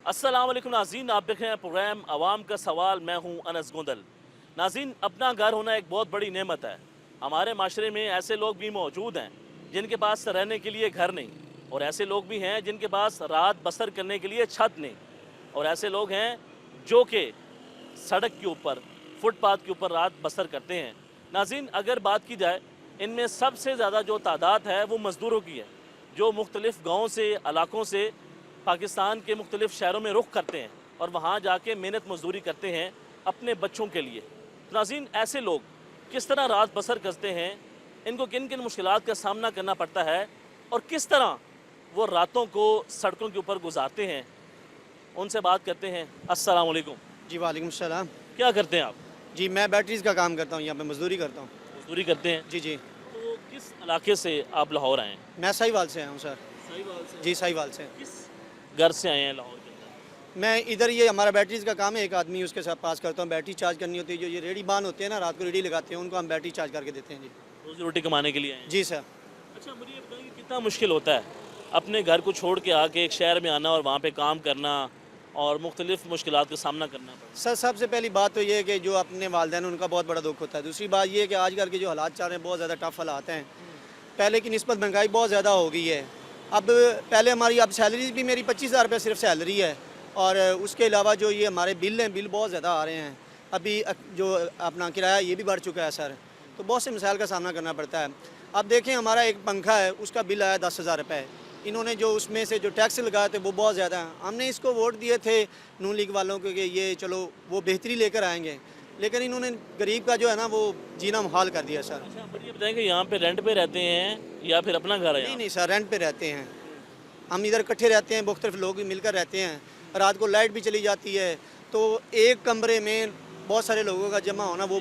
अस्सलाम वालेकुम नाज़रीन, आप देख रहे हैं प्रोग्राम आवाम का सवाल। मैं हूं अनस गोंदल। नाज़रीन, अपना घर होना एक बहुत बड़ी नेमत है। हमारे माशरे में ऐसे लोग भी मौजूद हैं जिनके पास रहने के लिए घर नहीं, और ऐसे लोग भी हैं जिनके पास रात बसर करने के लिए छत नहीं, और ऐसे लोग हैं जो कि सड़क के ऊपर, फुटपाथ के ऊपर रात बसर करते हैं। नाज़रीन, अगर बात की जाए, इनमें सबसे ज़्यादा जो तादाद है वो मज़दूरों की है, जो मुख्तलिफ़ गाँव से, इलाकों से पाकिस्तान के मुख्तलिफ़ शहरों में रुख करते हैं और वहाँ जाके मेहनत मजदूरी करते हैं अपने बच्चों के लिए। तो नाज़रीन, ऐसे लोग किस तरह रात बसर करते हैं, इनको किन किन मुश्किलात का सामना करना पड़ता है और किस तरह वो रातों को सड़कों के ऊपर गुजारते हैं, उनसे बात करते हैं। अस्सलाम वालेकुम। जी वालेकुम सलाम। क्या करते हैं आप? जी मैं बैटरीज़ का काम करता हूँ, यहाँ पे मजदूरी करता हूँ। मजदूरी करते हैं। जी जी। तो किस इलाके से आप लाहौर आए हैं? मैं साहिवाल से आया हूँ सर। साहिवाल से? जी साहिवाल से। किस घर से आए हैं लाहौर के अंदर? मैं इधर, ये हमारा बैटरीज़ का काम है, एक आदमी उसके साथ पास करता हूँ। बैटरी चार्ज करनी होती है, जो ये रेडी बांध होते हैं ना, रात को रेडी लगाते हैं, उनको हम बैटरी चार्ज करके देते हैं। जी रोजी रोटी कमाने के लिए आए हैं? जी सर। अच्छा, मुझे ये बताइए कितना मुश्किल होता है अपने घर को छोड़ के आके एक शहर में आना और वहाँ पे काम करना और मुख्तलिफ़ मुश्किलात का सामना करना पड़ता सर सबसे पहली बात तो ये है कि जो अपने वालिदैन उनका बहुत बड़ा दुख होता है। दूसरी बात ये है कि आजकल के जो हालात चल रहे हैं बहुत ज़्यादा टफ हालात हैं। पहले की निस्बत महंगाई बहुत ज़्यादा हो गई है। अब पहले हमारी अब सैलरी भी मेरी 25,000 रुपये सिर्फ सैलरी है, और उसके अलावा जो ये हमारे बिल हैं, बिल बहुत ज़्यादा आ रहे हैं। अभी जो अपना किराया ये भी बढ़ चुका है सर, तो बहुत से मसाइल का सामना करना पड़ता है। अब देखें, हमारा एक पंखा है, उसका बिल आया 10,000 रुपये। इन्होंने जो उसमें से जो टैक्स लगाए थे वो बहुत ज़्यादा है। हमने इसको वोट दिए थे नून लीग वालों को कि ये चलो वो बेहतरी लेकर आएंगे, लेकिन इन्होंने गरीब का जो है ना वो जीना मुहाल कर दिया सर। है। अच्छा, मुझे ये बताएंगे यहाँ पे रेंट पे रहते हैं या फिर अपना घर है? नहीं नहीं सर, रेंट पे रहते हैं हम। इधर इकट्ठे रहते हैं, मुख्तलिफ लोग भी मिलकर रहते हैं। रात को लाइट भी चली जाती है, तो एक कमरे में बहुत सारे लोगों का जमा होना, वो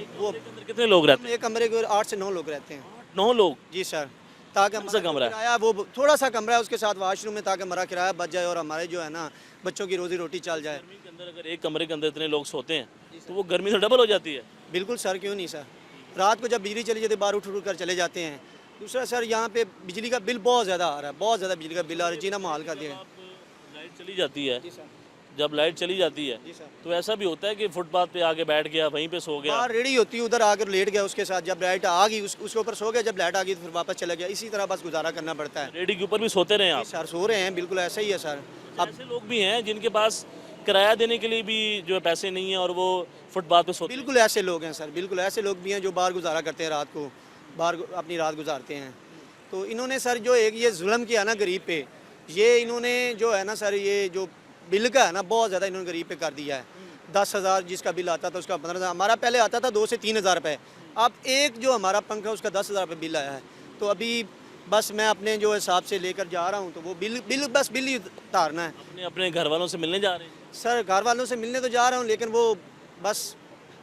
कितने लोग रहते हैं? एक कमरे के 8 से 9 लोग रहते हैं। 9 लोग? जी सर, ताकि कौन सा हमारा कमरा है? किराया, वो थोड़ा सा कमरा है, उसके साथ वाशरूम है, ताकि हमारा किराया बच जाए और हमारे जो है ना बच्चों की रोजी रोटी चल जाए। गर्मी के अंदर अगर एक कमरे के अंदर इतने लोग सोते हैं तो वो गर्मी तो डबल हो जाती है। बिल्कुल सर, क्यों नहीं सर। रात को जब बिजली चली जाती है, बाहर उठ कर चले जाते हैं। दूसरा सर, यहाँ पे बिजली का बिल बहुत ज़्यादा आ रहा है, बहुत ज़्यादा बिजली का बिल आ रहा है, जीना मुहाल कर दिया है। लाइट चली जाती है, जी सर। जब लाइट चली जाती है जी सर। तो ऐसा भी होता है कि फुटपाथ पे आके बैठ गया, वहीं पे सो गया। बाहर रेडी होती है, उधर आकर लेट गया, उसके साथ जब लाइट आ गई उसके ऊपर सो गया, जब लाइट आ गई तो फिर वापस चला गया। इसी तरह बस गुजारा करना पड़ता है। रेडी के ऊपर भी सोते रहे आप? सर सो रहे हैं, बिल्कुल ऐसा ही है सर। अब ऐसे लोग भी हैं जिनके पास किराया देने के लिए भी जो है पैसे नहीं है और वो फुटपाथ पे सोते हैं। बिल्कुल ऐसे लोग हैं सर, बिल्कुल ऐसे लोग भी हैं जो बाहर गुजारा करते हैं, रात को बाहर अपनी रात गुजारते हैं। तो इन्होंने सर जो एक ये जुल्म किया ना गरीब पे, ये इन्होंने जो है ना सर, ये जो बिल का है ना बहुत ज़्यादा इन्होंने गरीब पे कर दिया है। 10,000 जिसका बिल आता था उसका 15,000, हमारा पहले आता था 2 से 3,000 रुपये। अब एक जो हमारा पंखा उसका 10,000 रुपये बिल आया है। तो अभी बस मैं अपने जो हिसाब से लेकर जा रहा हूँ, तो वो बिल ही उतारना है। अपने अपने घर वालों से मिलने जा रहे हैं? सर घर वालों से मिलने तो जा रहा हूँ, लेकिन वो बस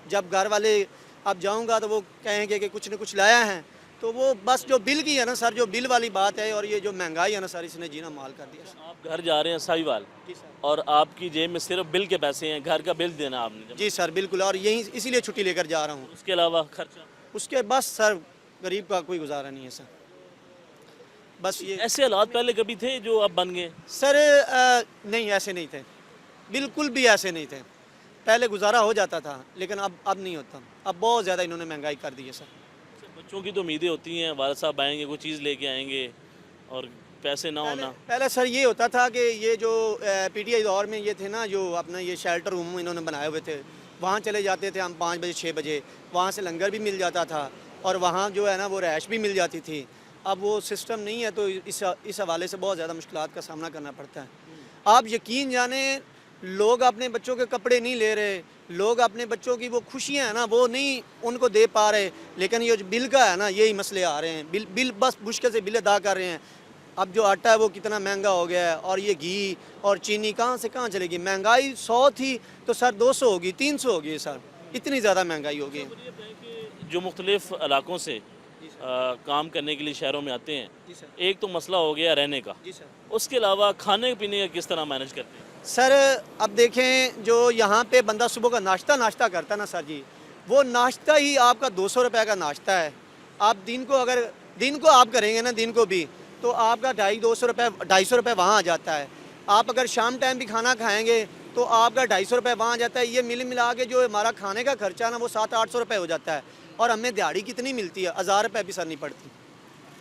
जब घर वाले अब जाऊँगा तो वो कहेंगे कि कुछ न कुछ लाया है, तो वो बस जो बिल की है ना सर, जो बिल वाली बात है, और ये जो महंगाई है ना सर, इसने जीना माल कर दिया। आप घर जा रहे हैं साहिवाल जी सर। और आपकी जेब में सिर्फ बिल के पैसे हैं, घर का बिल देना आपने? जी सर बिल्कुल, और यही इसीलिए छुट्टी लेकर जा रहा हूँ। उसके अलावा खर्चा? उसके बस सर गरीब का कोई गुजारा नहीं है सर, बस ये। ऐसे हालात पहले कभी थे जो अब बन गए? सर नहीं, ऐसे नहीं थे, बिल्कुल भी ऐसे नहीं थे। पहले गुजारा हो जाता था, लेकिन अब नहीं होता। अब बहुत ज़्यादा इन्होंने महंगाई कर दी है सर। बच्चों की तो उम्मीदें होती हैं, वालिद साहब आएंगे, कोई चीज़ लेके आएंगे, और पैसे ना होना। पहले सर ये होता था कि ये जो पीटीआई दौर में ये थे ना, जो अपना ये शेल्टर रूम इन्होंने बनाए हुए थे, वहाँ चले जाते थे हम 5 बजे 6 बजे, वहाँ से लंगर भी मिल जाता था और वहाँ जो है ना वो रैश भी मिल जाती थी। अब वो सिस्टम नहीं है, तो इस हवाले से बहुत ज़्यादा मुश्किलात का सामना करना पड़ता है। आप यकीन जाने, लोग अपने बच्चों के कपड़े नहीं ले रहे, लोग अपने बच्चों की वो खुशियाँ हैं ना वो नहीं उनको दे पा रहे, लेकिन ये जो बिल का है ना यही मसले आ रहे हैं। बिल बस मुश्किल से बिल अदा कर रहे हैं। अब जो आटा है वो कितना महंगा हो गया है, और ये घी और चीनी कहाँ से कहाँ चलेगी। महंगाई 100 थी तो सर 200 होगी, 300 होगी सर, इतनी ज़्यादा महंगाई होगी। जो मुख्तलिफ इलाकों से काम करने के लिए शहरों में आते हैं, जी सर। एक तो मसला हो गया रहने का, जी सर। उसके अलावा खाने पीने का किस तरह मैनेज करते हैं? सर अब देखें, जो यहाँ पे बंदा सुबह का नाश्ता करता है ना सर जी, वो नाश्ता ही आपका 200 रुपये का नाश्ता है। आप दिन को आप करेंगे ना, दिन को भी, तो आपका 250 रुपये 250 रुपये वहाँ आ जाता है। आप अगर शाम टाइम भी खाना खाएंगे तो आपका 250 रुपये वहाँ जाता है। ये मिल मिला के जो हमारा खाने का खर्चा ना वो 700-800 रुपये हो जाता है। और हमें दिहाड़ी कितनी मिलती है? 1000 रुपये भी सर नहीं पड़ती,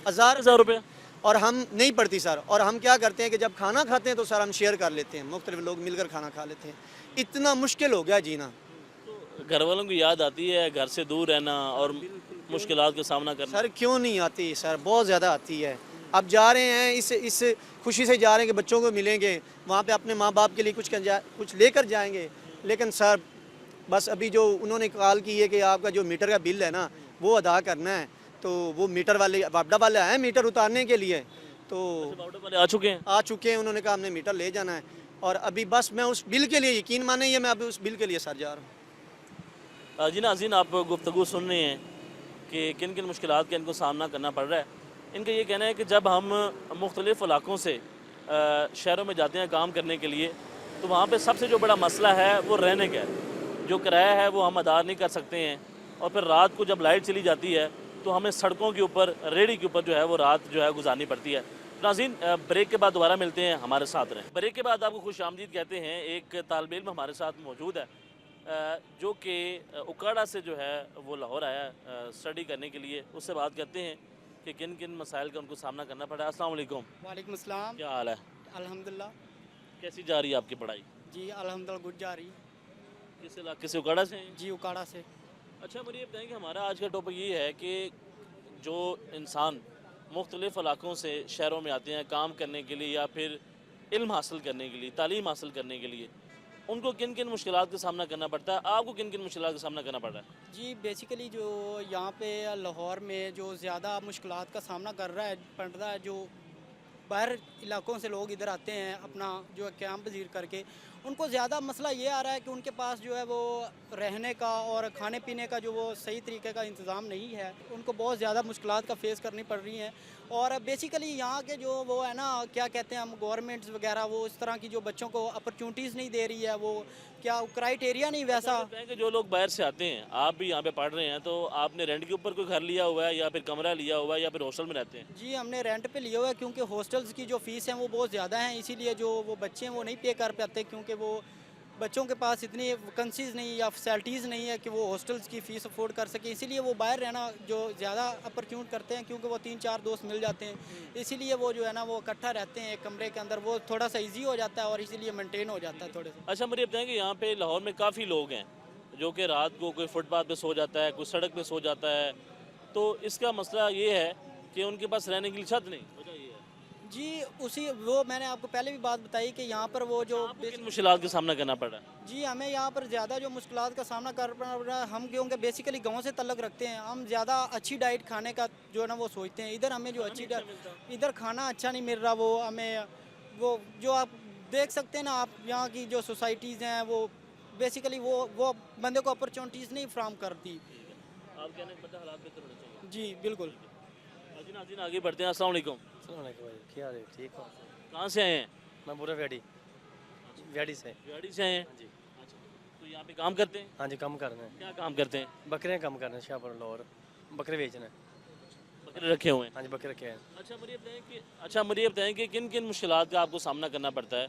1000 रुपये। और हम नहीं पड़ती सर। और हम क्या करते हैं कि जब खाना खाते हैं तो सर हम शेयर कर लेते हैं, मुख्तलिफ लोग मिलकर खाना खा लेते हैं। इतना मुश्किल हो गया जीना। तो घर वालों की याद आती है घर से दूर रहना और मुश्किलात का सामना करना? सर क्यों नहीं आती सर, बहुत ज़्यादा आती है। अब जा रहे हैं इस खुशी से जा रहे हैं कि बच्चों को मिलेंगे, वहाँ पे अपने माँ बाप के लिए कुछ लेकर जाएंगे। लेकिन सर बस अभी जो उन्होंने कॉल की है कि आपका जो मीटर का बिल है ना वो अदा करना है, तो वो मीटर वाले वापडा वाले आए मीटर उतारने के लिए, तो बावड़े वाले आ चुके हैं? आ चुके हैं। उन्होंने कहा हमने मीटर ले जाना है और अभी बस मैं उस बिल के लिए, यकीन माने ये मैं अभी उस बिल के लिए सर जा रहा हूँ। जी नाज़रीन, आप गुफ्तगू सुन रहे हैं कि किन किन मुश्किलात का इनको सामना करना पड़ रहा है। इनका ये कहना है कि जब हम मुख्तलिफ़ इलाक़ों से शहरों में जाते हैं काम करने के लिए, तो वहाँ पे सबसे जो बड़ा मसला है वो रहने का है। जो किराया है वो हम अदा नहीं कर सकते हैं, और फिर रात को जब लाइट चली जाती है तो हमें सड़कों के ऊपर, रेडी के ऊपर जो है वो रात जो है गुजारनी पड़ती है। नाज़रीन, ब्रेक के बाद दोबारा मिलते हैं, हमारे साथ रहें। ब्रेक के बाद आपको खुश आमदीद कहते हैं। एक तालिब इल्म हमारे साथ मौजूद है जो कि उकाड़ा से जो है वो लाहौर आया स्टडी करने के लिए। उससे बात करते हैं कि किन किन मसाइल का उनको सामना करना पड़ा है। अस्सलाम वालेकुम। वालेकुम अस्सलाम। क्या हाल है? अल्हम्दुलिल्लाह। कैसी जा रही है आपकी पढ़ाई? जी अल्हम्दुलिल्लाह गुड जा रही। किस इलाके से, उकाड़ा से हैं? जी उकाड़ा से। अच्छा, मुझे ये बताएं कि हमारा आज का टॉपिक ये है कि जो इंसान मुख्तलिफ़ इलाक़ों से शहरों में आते हैं काम करने के लिए या फिर इल्म हासिल करने के लिए, तालीम हासिल करने के लिए, उनको किन किन मुश्किलात का सामना करना पड़ता है? आपको किन किन मुश्किलात का सामना करना पड़ रहा है? जी बेसिकली जो यहाँ पे लाहौर में जो ज़्यादा मुश्किलात का सामना पड़ रहा है, जो बाहर इलाकों से लोग इधर आते हैं अपना जो है क़याम पज़ीर करके, उनको ज़्यादा मसला ये आ रहा है कि उनके पास जो है वो रहने का और खाने पीने का जो वो सही तरीके का इंतज़ाम नहीं है। उनको बहुत ज़्यादा मुश्किलात का फ़ेस करनी पड़ रही हैं। और बेसिकली यहाँ के जो वो है ना, क्या कहते हैं हम, गवर्नमेंट्स वगैरह वो इस तरह की जो बच्चों को अपॉर्चुनिटीज़ नहीं दे रही है, वो क्या क्राइटेरिया नहीं वैसा। कि जो लोग बाहर से आते हैं, आप भी यहाँ पे पढ़ रहे हैं, तो आपने रेंट के ऊपर कोई घर लिया हुआ है या फिर कमरा लिया हुआ है या फिर हॉस्टल में रहते हैं? जी हमने रेंट पे लिया हुआ है, क्योंकि हॉस्टल्स की जो फ़ीस है वो बहुत ज़्यादा है, इसीलिए जो वो बच्चे हैं वो नहीं पे कर पाते, क्योंकि वो बच्चों के पास इतनी वैकेंसीज़ नहीं या फैसिलिटीज़ नहीं है कि वो हॉस्टल्स की फ़ीस अफोर्ड कर सकें। इसीलिए वो बाहर रहना जो ज़्यादा अपॉर्चुनिटी करते हैं, क्योंकि वो 3-4 दोस्त मिल जाते हैं, इसीलिए वो जो है ना वो इकट्ठा रहते हैं एक कमरे के अंदर, वो थोड़ा सा ईजी हो जाता है और इसीलिए मेंटेन हो जाता है थोड़े से। अच्छा, मुझे बताएं कि यहाँ पे लाहौर में काफ़ी लोग हैं जो कि रात को कोई फुटपाथ पे सो जाता है, कोई सड़क पे सो जाता है, तो इसका मसला ये है कि उनके पास रहने के लिए छत नहीं। वजह ये है। जी उसी वो मैंने आपको पहले भी बात बताई कि यहाँ पर वो जो आपको किन मुश्किलात का सामना करना पड़ रहा है? जी हमें यहाँ पर ज़्यादा जो मुश्किलात का सामना करना पड़ रहा है, हम क्योंकि बेसिकली गांव से तल्लक रखते हैं, हम ज़्यादा अच्छी डाइट खाने का जो है ना वो सोचते हैं। इधर हमें जो अच्छी इधर खाना अच्छा नहीं मिल रहा, वो हमें वो जो आप देख सकते हैं ना, आप यहाँ की जो सोसाइटीज़ हैं वो बेसिकली वो बंदे को अपॉर्चुनिटीज़ नहीं फ्राहम करती। आप कहने का मतलब हालात बेहतर होने चाहिए। जी बिल्कुल। जी नाज़रीन, आगे बढ़ते हैं। अस्सलाम वालेकुम। क्या है? ठीक हो? कहाँ से आए हैं? मैं पूरा व्याड़ी से। गाड़ी से आए हैं? जी। अच्छा, तो यहाँ पे काम करते हैं? हाँ जी, कम करना है। क्या काम करते हैं? बकरे कम करना है, शाहपुर लाहौर बकरे बेचना है। बकरे रखे हुए हैं? हाँ जी, बकरे रखे हैं। अच्छा, मुझे बताएं कि किन किन मुश्किलात का आपको सामना करना पड़ता है?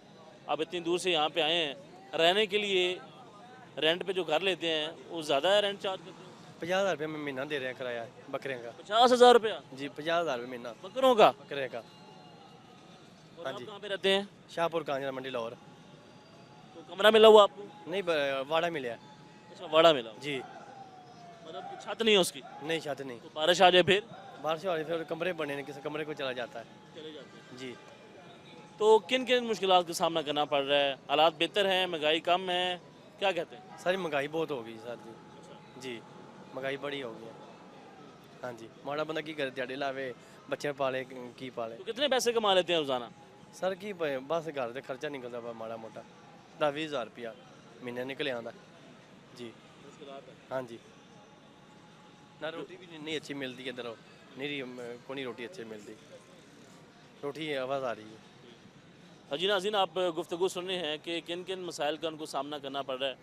आप इतनी दूर से यहाँ पे आए हैं, रहने के लिए रेंट पे जो घर लेते हैं वो ज़्यादा है रेंट चार्ज करते हैं? 50,000 रुपये में महीना दे रहे हैं किराया बकरे का। 50,000 रुपया जी, 50,000 रुपये महीना बकरों का? बकरे का। और हाँ आप जी। कहाँ पे रहते हैं? शाहपुर कांजरा मंडी लाहौर। तो कमरा मिला हुआ आपको? नहीं, वाड़ा मिला है। अच्छा, वाड़ा मिला हुआ। जी। मतलब कि छत नहीं है उसकी? नहीं, छत नहीं। तो बारिश आ जाए फिर? बारिश वाले फिर कमरे बने नहीं, किसी कमरे को चला जाता है। चले जाते हैं। जी। तो किन किन मुश्किलात का सामना करना पड़ रहा है? हालात बेहतर हैं, महंगाई कम है, क्या कहते हैं? सारी महंगाई बहुत हो गई सर जी। जी, महंगाई बड़ी हो गई है। हाँ जी, माड़ा बंदा की करे, दिहाड़ी लावे, बच्चे पाले की पाले। तो कितने पैसे कमा लेते हैं रोजाना? सर की बस घर से खर्चा निकलता पा माड़ा मोटा 10-20 हज़ार रुपया महीने निकले आंदा। जी। हाँ जी। ना रोटी भी नहीं अच्छी मिलती इधर, नहीं कोई रोटी अच्छी मिलती, रोटी आवाज़ आ रही है। जी नाज़रीन, आप गुफ्तगू सुन रहे हैं कि किन किन मसाइल का उनको सामना करना पड़ रहा है।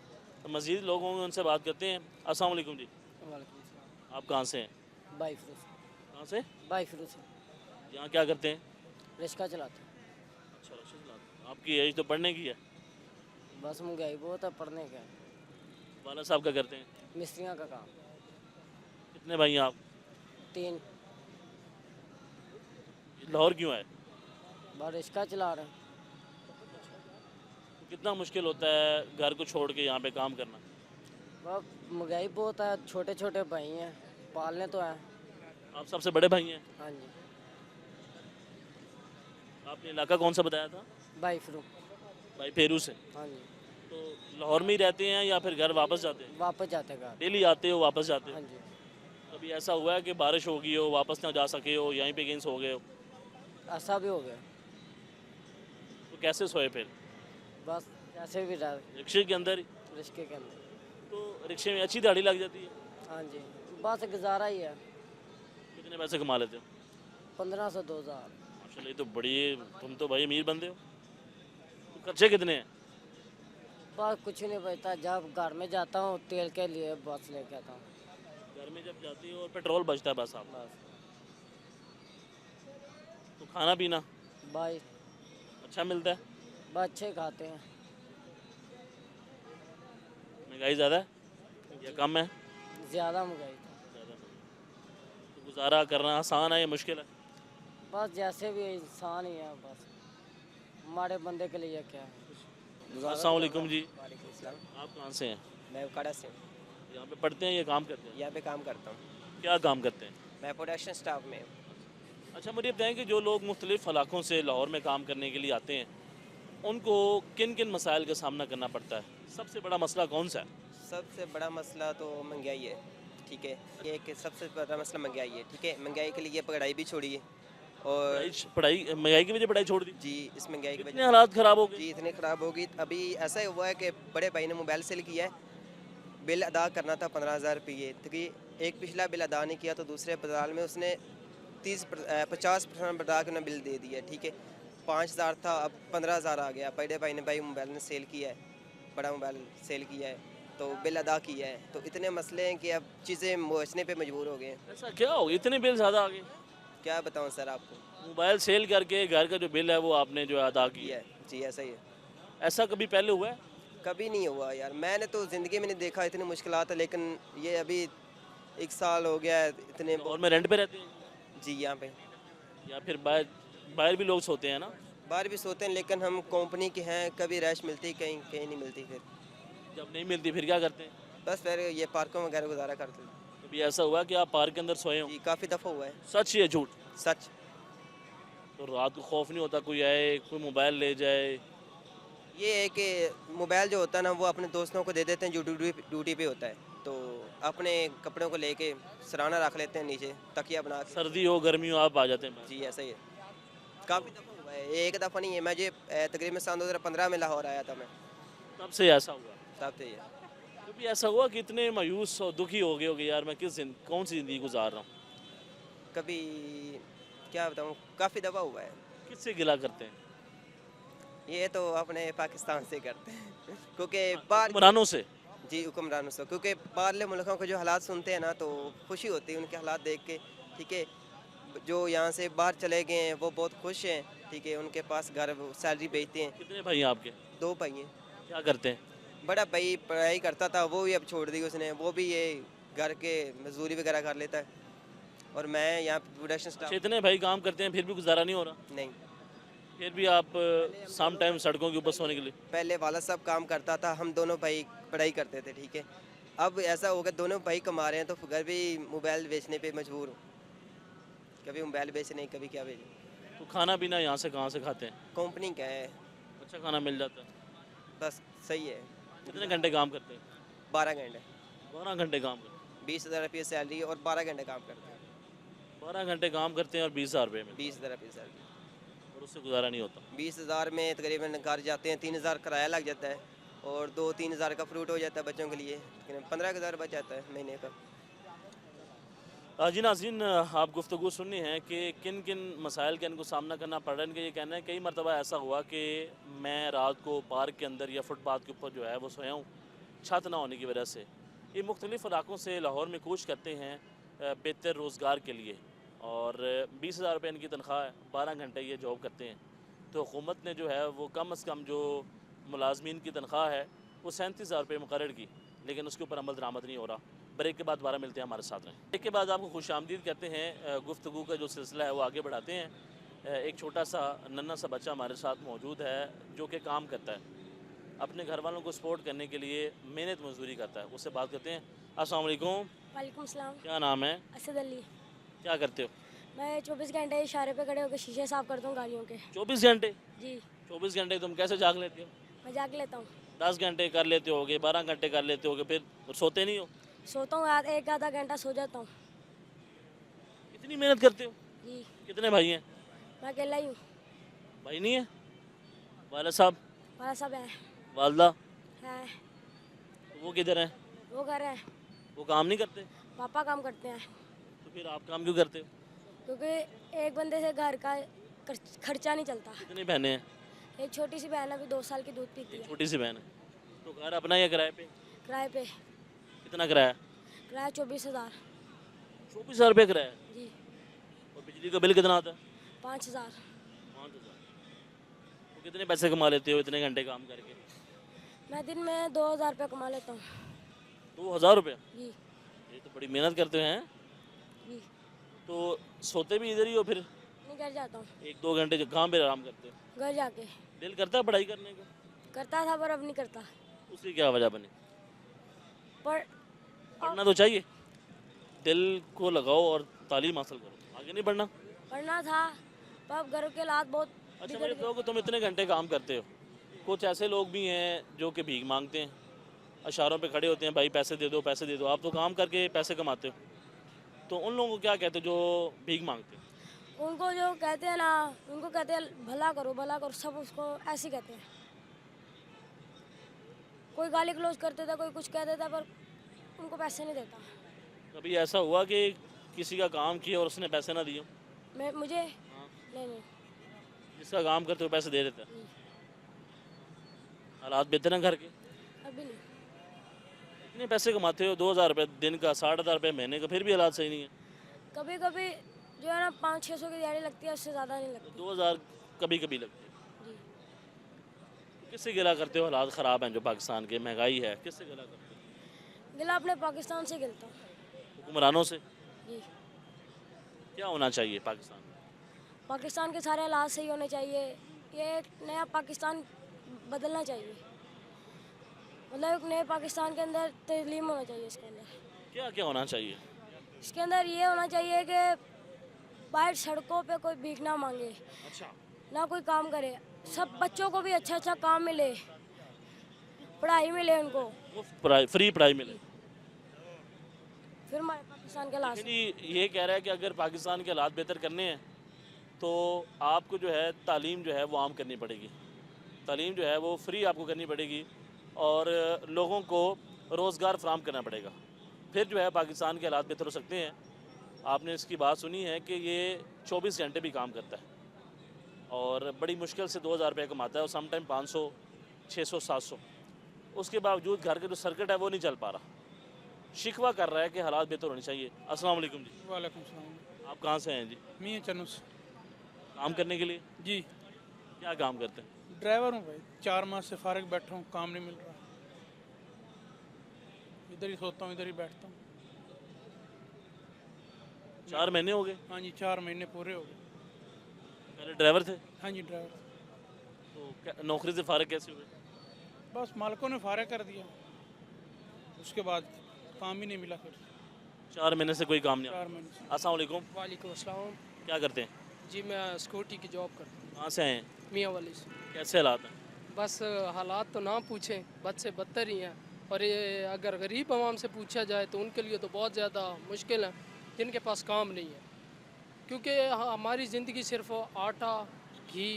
तो मज़ीद लोग होंगे, उनसे बात करते हैं। अस्सलाम वालेकुम जी, आप कहाँ से हैं? बाई फिरोज कहाँ से? बाई फिरोज यहाँ क्या करते हैं? रिक्शा चलाते हैं। अच्छा, रिक्शा चलाते हैं। आपकी एज तो पढ़ने की है, बस महंगाई बहुत है, पढ़ने का। वाला साहब क्या करते हैं? मिस्त्रियों का काम। कितने भाई हैं आप? 3। लाहौर क्यों आए? बार रिक्शा चला रहे हैं। कितना मुश्किल होता है घर को छोड़ के यहाँ पे काम करना? वह महंगाई बहुत है, छोटे छोटे भाई हैं, पालने तो हैं। आप सबसे बड़े भाई हैं? हाँ जी। आपने इलाका कौन सा बताया था? भाई फ्रू। भाई फेरू से। हाँ जी। तो लाहौर में ही रहते हैं या फिर घर वापस जाते हैं? वापस जाते घर। डेली आते हो वापस जाते हाँ हो? जी। कभी ऐसा हुआ है कि बारिश हो गई हो, वापस ना जा सके हो, यहीं पे कहीं सो गए हो? ऐसा भी हो गया। तो कैसे सोए फिर? बस जैसे भी रह रिक्शे के अंदर ही? रिक्शे के अंदर। तो रिक्शे में अच्छी दिहाड़ी लग जाती है? हाँ जी, बस गुजारा ही है। कितने पैसे कमा लेते हो? 15 से 2000। माशाल्लाह, ये तो बड़ी, तुम तो भाई अमीर बंदे हो। तो खर्चे कितने हैं? बस कुछ नहीं बचता, जब घर में जाता हूँ तेल के लिए बस लेके आता हूँ। घर में जब जाती हो और पेट्रोल बचता है बस आप। बस तो खाना पीना भाई अच्छा मिलता है? बस अच्छे खाते हैं। महंगाई ज़्यादा है या कम है? ज़्यादा महंगाई था। ज़्यादा। तो गुजारा करना आसान है या मुश्किल है? बस जैसे भी इंसान ही है, बस हमारे बंदे के लिए क्या है। अस्सलाम वालेकुम जी, वालेकुम सलाम। आप कहाँ से हैं? मैं उकाड़ा से हूँ, यहाँ पे पढ़ते हैं या काम करते हैं? यहाँ पे काम करता हूँ। क्या काम करते हैं? मैं प्रोडक्शन स्टाफ में हूँ। अच्छा, मुझे बताएं कि जो लोग मुख्तलिफ़ इलाकों से लाहौर में काम करने के लिए आते हैं, उनको किन किन मसाइल का सामना करना पड़ता है? सबसे बड़ा मसला कौन सा है? सबसे बड़ा मसला तो महंगाई है, ठीक है। ये कि सबसे बड़ा मसला महंगाई है, ठीक है। महंगाई के लिए पढ़ाई भी छोड़ी है और पढ़ाई महंगाई की वजह पढ़ाई छोड़ दी? जी, इस महंगाई की कितने वजह हालात ख़राब हो गए? जी इतनी ख़राब होगी। अभी ऐसा ही हुआ है कि बड़े भाई ने मोबाइल सेल किया है, बिल अदा करना था 15,000 रुपये, तो कि एक पिछला बिल अदा नहीं किया तो दूसरे बदलाल में उसने 50% बढ़ा के उन्हें बिल दे दिया, ठीक है। 5,000 था, अब 15,000 आ गया। बड़े भाई ने मोबाइल ने सेल किया है, बड़ा मोबाइल सेल किया है तो बिल अदा किया है। तो इतने मसले हैं कि अब चीज़ें मोचने पे मजबूर हो गए हैं। ऐसा क्या हो गया, इतने बिल ज़्यादा आ गए? क्या बताऊं सर आपको। मोबाइल सेल करके घर का जो बिल है वो आपने जो है अदा ये किया है। है जी, ऐसा ही है। ऐसा कभी पहले हुआ है? कभी नहीं हुआ यार, मैंने तो ज़िंदगी में नहीं देखा इतनी मुश्किलात, लेकिन ये अभी 1 साल हो गया है इतने। और में रेंट पे रहते हैं जी यहाँ पे या फिर बाहर बाहर भी लोग सोते हैं ना? बाहर भी सोते हैं, लेकिन हम कंपनी के हैं, कभी रैश मिलती कहीं कहीं नहीं मिलती। फिर जब नहीं मिलती फिर क्या करते हैं? बस फिर ये पार्कों वगैरह गुजारा करते हैं। कभी ऐसा हुआ कि आप पार्क के अंदर सोए हो? जी काफ़ी दफ़ा हुआ है। सच या झूठ? सच। तो रात को खौफ नहीं होता कोई आए, कोई मोबाइल ले जाए? ये है कि मोबाइल जो होता है ना वो अपने दोस्तों को दे देते हैं जो ड्यूटी पे होता है, तो अपने कपड़ों को लेके सराहना रख लेते हैं नीचे तकिया बना के। सर्दी हो गर्मी हो आप आ जाते हैं बाहर। जी ऐसा ही है, काफ़ी दफ़ा हुआ है, एक दफ़ा नहीं है। मैं जो तकरीबन सन 2015 में लाहौर आया था मैं, तब से ऐसा हुआ? तब से ये कभी ऐसा हुआ कि इतने मायूस और दुखी हो गए हो कि यार मैं कौन सी ज़िंदगी गुजार रहा हूँ? कभी क्या बताऊँ, काफ़ी दफ़ा हुआ है। किससे गिला करते हैं? ये तो अपने पाकिस्तान से करते हैं क्योंकि बाहर हुक्मरानों से? जी हुक्मरानों से, क्योंकि बाहरले मुल्कों के जो हालात सुनते हैं ना तो खुशी होती है उनके हालात देख के, ठीक है। जो यहाँ से बाहर चले गए हैं वो बहुत खुश हैं, ठीक है। उनके पास घर सैलरी भेजते हैं। कितने भाई हैं आपके? 2 भाई हैं। क्या करते हैं? बड़ा भाई पढ़ाई करता था, वो भी अब छोड़ दी उसने, वो भी ये घर के मजदूरी वगैरह कर लेता है, और मैं यहाँ प्रोडक्शन स्टाफ। इतने भाई काम करते हैं फिर भी गुजारा नहीं हो रहा? नहीं, फिर भी आप शाम टाइम सड़कों के ऊपर सोने के लिए? पहले वाला सब काम करता था, हम दोनों भाई पढ़ाई करते थे, ठीक है। अब ऐसा हो गया दोनों भाई कमा रहे हैं तो घर भी मोबाइल बेचने पे मजबूर हूँ, कभी मोबाइल बेचने कभी क्या बेचने। तो खाना पीना यहाँ से कहाँ से खाते हैं? कंपनी का है, अच्छा खाना मिल जाता है? बस सही है। कितने घंटे काम करते हैं? 12 घंटे, 12 घंटे काम करते हैं? 20,000 रुपये सैलरी और 12 घंटे काम करते हैं। 12 घंटे काम करते हैं और 20,000 रुपये में, 20,000 रुपये सैलरी। और उससे गुजारा नहीं होता? 20,000 में तकरीबन घर जाते हैं, 3,000 किराया लग जाता है और 2-3 हज़ार का फ्रूट हो जाता है बच्चों के लिए, 15,000 बच जाता है महीने का। जी नाज़रीन, आप गुफ्तगू सुननी है कि किन किन मसाइल का इनको सामना करना पड़ रहा है। इनका ये कहना है कई मरतबा ऐसा हुआ कि मैं रात को पार्क के अंदर या फुटपाथ के ऊपर जो है वो सोया हूँ, छत ना होने की वजह से। ये मुख्तलिफ़ इलाकों से लाहौर में कूच करते हैं बेहतर रोज़गार के लिए, और 20,000 रुपये इनकी तनख्वाह है, 12 घंटे ये जॉब करते हैं। तो हुकूमत ने जो है वो कम अज़ कम जो मुलाजमीन की तनख्वाह है वो 37,000 रुपये मुकर्रर की, लेकिन उसके ऊपर अमल दरामद नहीं हो रहा। ब्रेक के बाद दोबारा मिलते हैं, हमारे साथ रहें। ब्रेक के बाद आपको खुश आमदीद कहते हैं। गुफ्तगू का जो सिलसिला है वो आगे बढ़ाते हैं। एक छोटा सा नन्हा सा बच्चा हमारे साथ मौजूद है जो कि काम करता है, अपने घर वालों को सपोर्ट करने के लिए मेहनत मजदूरी करता है। उससे बात करते हैं। अस्सलाम वालेकुम, वालेकुम सलाम। क्या नाम है, असद अली। क्या करते हो? मैं 24 घंटे इशारे पे खड़े होकर शीशे साफ करता हूँ गाड़ियों के। 24 घंटे? जी 24 घंटे तुम कैसे जाग लेते हो? मैं जाग लेता हूँ। 10 घंटे कर लेते होगे, 12 घंटे कर लेते होगे, फिर सोते नहीं हो? सोता हूँ एक आधा घंटा सो जाता हूँ। इतनी मेहनत करते हो? जी कितने भाई हैं? मैं अकेला ही हूँ। भाई नहीं है? वालिद साहब, हमारा सब है। वालदा, है वो किधर हैं? वो घर है। वो काम नहीं करते? पापा काम करते हैं तो फिर आप काम क्यों करते हो? क्योंकि एक बंदे से घर का खर्चा नहीं चलता। कितनी बहनें हैं? एक छोटी सी बहन अभी 2 साल की दूध पीती एक है। छोटी सी बहन है। तो घर अपना या किराए पे? किराए पे। कितना किराया? किराया 24,000। 24,000 रुपये किराया है। जी और बिजली का बिल कितना आता है? 5,000। 5,000। तो कितने पैसे कमा लेते हो इतने घंटे काम करके? मैं दिन में 2,000 रुपये कमा लेता हूँ। 2,000 रुपये? जी ये तो बड़ी मेहनत करते हैं। जी तो सोते भी इधर ही हो फिर? नहीं घर जाता हूँ। 1-2 घंटे जो कहाँ पे आराम करते हो? घर जाके दिल करता है पढ़ाई करने को? करता था पर अब नहीं करता। उसकी क्या वजह बनी? पर पढ़ना तो चाहिए, दिल को लगाओ और तालीम हासिल करो, आगे नहीं बढ़ना। पढ़ना था पर अब घर के हालात बहुत अच्छा बिगड़ मेरे गए। कहो कि तुम इतने घंटे काम करते हो, कुछ ऐसे लोग भी हैं जो कि भीख मांगते हैं, इशारों पे खड़े होते हैं, भाई पैसे दे दो पैसे दे दो। आप तो काम करके पैसे कमाते हो, तो उन लोगों को क्या कहते हो जो भीख मांगते हैं? उनको जो कहते हैं ना, उनको कहते हैं भला करो, सब उसको ऐसे ही कहते हैं। कोई गाली गलौज कर देता, कोई कुछ कह देता, पर उनको पैसे नहीं देता। कभी ऐसा हुआ कि किसी का काम किया और उसने पैसे ना दिए? मुझे हाँ। नहीं। जिसका काम करते हो पैसे दे देता है। नहीं, हालात बेहतर हैं घर के? अभी नहीं। इतने पैसे कमाते हो, 2,000 रुपये दिन का, 8,500 रुपये महीने का, फिर भी हालात सही नहीं है। कभी कभी जो है ना 500-600 की दिहाड़ी लगती है, उससे ज़्यादा नहीं तो लगती। 2,000 कभी कभी लगते हैं। जी किससे गिला करते हो? हालात ख़राब हैं जो पाकिस्तान के, महंगाई है, किससे गिला करते हो? गिला अपने पाकिस्तान से गिलता हूँ। हुक्मरानों से? जी क्या होना चाहिए पाकिस्तान में? पाकिस्तान के सारे हालात सही होने चाहिए। ये एक नया पाकिस्तान बदलना चाहिए। मतलब एक नए पाकिस्तान के अंदर तस्लीम होना चाहिए। इसके अंदर क्या क्या होना चाहिए? इसके अंदर ये होना चाहिए कि बाहर सड़कों पे कोई भीख ना मांगे, अच्छा, ना कोई काम करे, सब बच्चों को भी अच्छा अच्छा काम मिले, पढ़ाई मिले उनको, मुफ्त पढ़ाई, फ्री पढ़ाई मिले। फिर हमारे पाकिस्तान के हालात। लेकिन ये कह रहा है कि अगर पाकिस्तान के हालात बेहतर करने हैं तो आपको जो है तालीम जो है वो आम करनी पड़ेगी, तालीम जो है वो फ्री आपको करनी पड़ेगी और लोगों को रोज़गार फराहम करना पड़ेगा, फिर जो है पाकिस्तान के हालात बेहतर हो सकते हैं। आपने इसकी बात सुनी है कि ये 24 घंटे भी काम करता है और बड़ी मुश्किल से 2,000 रुपये कमाता है और समटाइम 500, 600, 700। उसके बावजूद घर का जो सर्किट है वो नहीं चल पा रहा, शिकवा कर रहा है कि हालात बेहतर होने चाहिए। अस्सलाम वालेकुम जी। वालेकुम सलाम। आप कहाँ से हैं जी? मैं चनुस। काम करने के लिए? जी क्या काम करते हैं? ड्राइवर हूँ भाई, 4 माह से फारिग बैठा हूँ, काम नहीं मिल रहा। इधर ही सोता हूँ, इधर ही बैठता हूँ। 4 महीने हो गए? हाँ जी 4 महीने पूरे हो गए। पहले ड्राइवर थे, हाँ जी ड्राइवर। तो नौकरी से फारिग कैसे हुए? बस मालिकों ने फारिग कर दिया, उसके बाद काम ही नहीं मिला फिर 4 महीने से कोई काम नहीं। 4 महीने से। अस्सलाम वालेकुम, वालेकुम अस्सलाम। क्या करते हैं? जी मैं सिक्योरिटी की जॉब करता हूँ कहाँ से आए हैं? मियाँ वाली से। कैसे हालात हैं? बस हालात तो ना पूछें, बद से बदतर ही हैं। और ये अगर गरीब आवाम से पूछा जाए तो उनके लिए तो बहुत ज़्यादा मुश्किल है जिनके पास काम नहीं है, क्योंकि हमारी ज़िंदगी सिर्फ आटा घी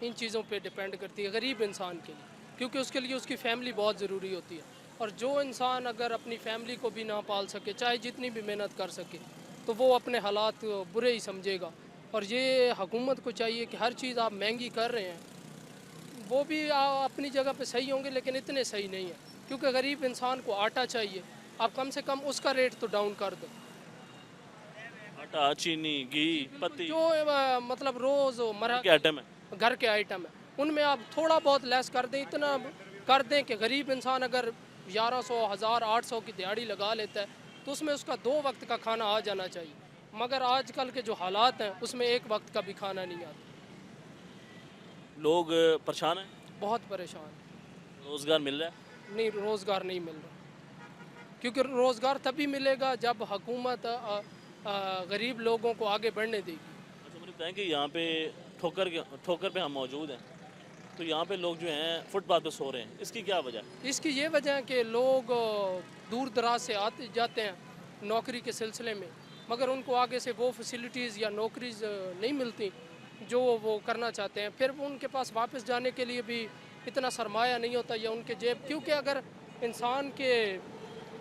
इन चीज़ों पे डिपेंड करती है गरीब इंसान के लिए, क्योंकि उसके लिए उसकी फ़ैमिली बहुत ज़रूरी होती है। और जो इंसान अगर अपनी फ़ैमिली को भी ना पाल सके, चाहे जितनी भी मेहनत कर सके, तो वो अपने हालात बुरे ही समझेगा। और ये हुकूमत को चाहिए कि हर चीज़ आप महंगी कर रहे हैं, वो भी अपनी जगह पे सही होंगे, लेकिन इतने सही नहीं है, क्योंकि गरीब इंसान को आटा चाहिए, आप कम से कम उसका रेट तो डाउन कर दो। आटा, चीनी, घी, पत्ती, जो मतलब रोज़ मरा क्या आइटम है? घर के आइटम है, उनमें आप थोड़ा बहुत लेस कर दें, इतना कर दें कि गरीब इंसान अगर 1100, 1000, 800 की दिहाड़ी लगा लेता है तो उसमें उसका 2 वक्त का खाना आ जाना चाहिए। मगर आजकल के जो हालात हैं उसमें 1 वक्त का भी खाना नहीं आता। लोग परेशान हैं, बहुत परेशान, रोज़गार मिल रहा है? नहीं रोज़गार नहीं मिल रहा, क्योंकि रोज़गार तभी मिलेगा जब हुकूमत गरीब लोगों को आगे बढ़ने देगी। अच्छा, मुझे बताएं कि यहाँ पे ठोकर पे हम मौजूद हैं, तो यहाँ पे लोग जो हैं फुटपाथ पे सो रहे हैं, इसकी क्या वजह है? इसकी ये वजह है कि लोग दूर दराज से आते जाते हैं नौकरी के सिलसिले में, मगर उनको आगे से वो फैसिलिटीज़ या नौकरीज नहीं मिलती जो वो करना चाहते हैं। फिर उनके पास वापस जाने के लिए भी इतना सरमाया नहीं होता या उनके जेब, क्योंकि अगर इंसान के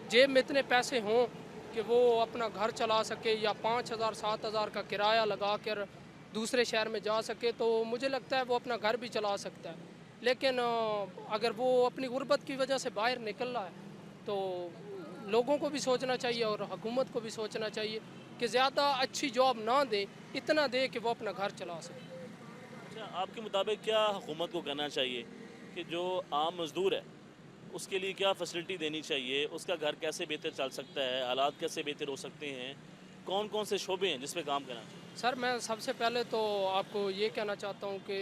जेब में इतने पैसे हों कि वो अपना घर चला सके या 5000 7000 का किराया लगा कर दूसरे शहर में जा सके तो मुझे लगता है वो अपना घर भी चला सकता है। लेकिन अगर वो अपनी गुर्बत की वजह से बाहर निकल रहा है तो लोगों को भी सोचना चाहिए और हुकूमत को भी सोचना चाहिए कि ज़्यादा अच्छी जॉब ना दे, इतना दे कि वो अपना घर चला सके। अच्छा, आपके मुताबिक क्या हुकूमत को करना चाहिए कि जो आम मज़दूर है उसके लिए क्या फैसिलिटी देनी चाहिए, उसका घर कैसे बेहतर चल सकता है, हालात कैसे बेहतर हो सकते हैं, कौन कौन से शोबे हैं जिस पे काम करना चाहिए? सर मैं सबसे पहले तो आपको ये कहना चाहता हूँ कि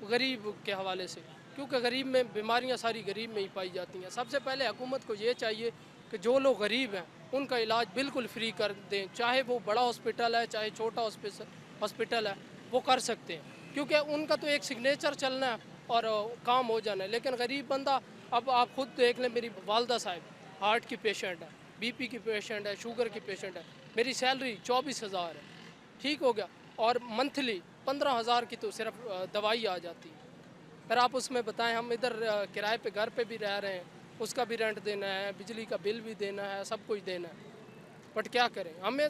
गरीब के हवाले से, क्योंकि गरीब में बीमारियाँ सारी गरीब में ही पाई जाती हैं। सबसे पहले हुकूमत को ये चाहिए कि जो लोग गरीब हैं उनका इलाज बिल्कुल फ्री कर दें, चाहे वो बड़ा हॉस्पिटल है चाहे छोटा हॉस्पिटल है, वो कर सकते हैं, क्योंकि उनका तो एक सिग्नेचर चलना है और काम हो जाना है। लेकिन गरीब बंदा, अब आप खुद देख लें, मेरी वालदा साहब हार्ट की पेशेंट है, बीपी की पेशेंट है, शुगर की पेशेंट है, मेरी सैलरी 24,000 है, ठीक हो गया, और मंथली 15,000 की तो सिर्फ दवाई आ जाती है। फिर आप उसमें बताएं, हम इधर किराए पे घर पे भी रह रहे हैं, उसका भी रेंट देना है, बिजली का बिल भी देना है, सब कुछ देना है, बट क्या करें, हमें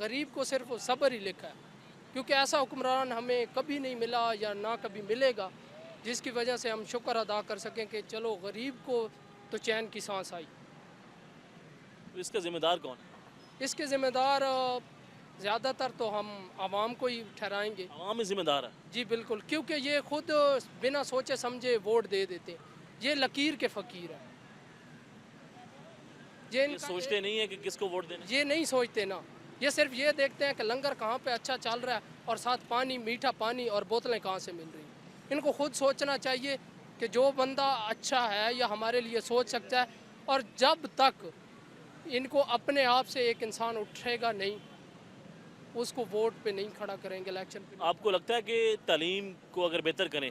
गरीब को सिर्फ सब्र ही लिखा है, क्योंकि ऐसा हुक्मरान हमें कभी नहीं मिला या ना कभी मिलेगा जिसकी वजह से हम शुक्र अदा कर सकें कि चलो गरीब को तो चैन की सांस आई। तो इसका ज़िम्मेदार कौन है? इसके ज़िम्मेदार ज़्यादातर तो हम आवाम को ही ठहराएंगे। आवाम ही ज़िम्मेदार है? जी बिल्कुल, क्योंकि ये खुद बिना सोचे समझे वोट दे देते हैं, ये लकीर के फ़कीर हैं। ये सोचते नहीं है कि किसको वोट देना? ये नहीं सोचते ना, ये सिर्फ ये देखते हैं कि लंगर कहाँ पे अच्छा चल रहा है और साथ पानी, मीठा पानी और बोतलें कहाँ से मिल रही हैं। इनको खुद सोचना चाहिए कि जो बंदा अच्छा है या हमारे लिए सोच सकता है, और जब तक इनको अपने आप से एक इंसान उठेगा नहीं, उसको वोट पे नहीं खड़ा करेंगे, इलेक्शन पे। आपको लगता है कि तालीम को अगर बेहतर करें